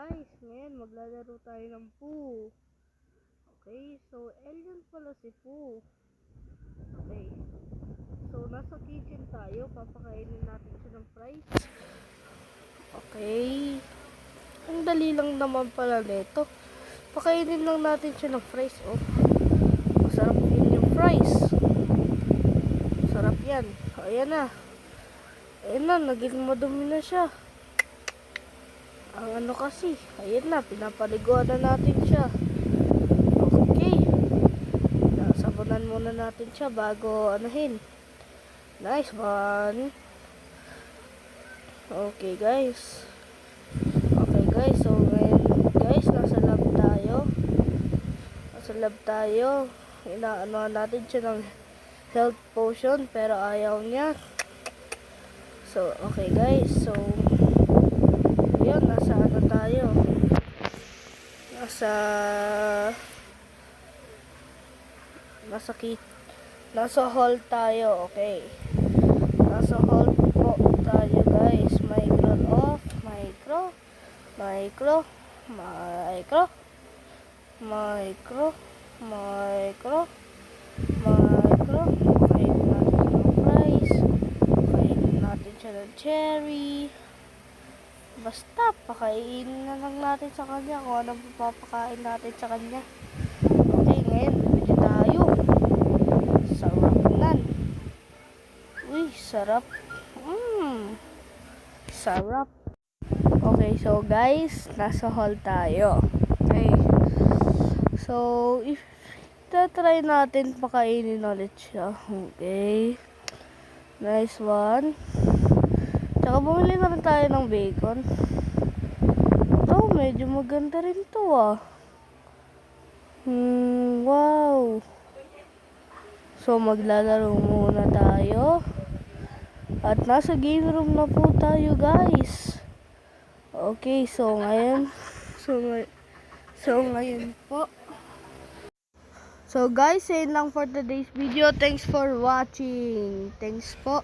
guys, ngayon maglalaro tayo ng Pooh. Okay, so alien pala si Pooh. Okay, so nasa kitchen tayo, papakainin natin siya ng fries. Okay, ang dali lang naman pala nito. Pakainin lang natin siya ng fries. Oh, masarap yun yung fries. Sarap yan. Ayan na. Ayan na, naging madumi na siya. Ang ano kasi, ayan na, pinapaliguan na natin siya. Okay. Sabunan muna natin siya bago anuhin. Nice one. Okay guys. Okay guys, so ngayon guys, nasa lab tayo. Nasa lab tayo. Inaano natin siya ng health potion pero ayaw niya. So, okay guys, so yun, nasa ano tayo, nasa hall tayo. Okay, nasa hall po tayo guys. Micro off, micro. Kainin natin siya ng fries, kainin natin siya ng cherry. Basta, pakainin na lang natin sa kanya kung anong papakain natin sa kanya. Okay, ngayon, bibili tayo. Sarap nan. Uy, sarap. Sarap. Okay, so guys, nasa hall tayo. Okay. So, if try natin pakainin ulit siya. Okay. Nice one. Tsaka bumili na rin tayo ng bacon. Ito, medyo maganda rin to ah. Wow. So, maglalaro muna tayo. At nasa game room na po tayo guys. Okay, so ngayon. So ngayon po. So guys, yun lang for today's video. Thanks for watching. Thanks po.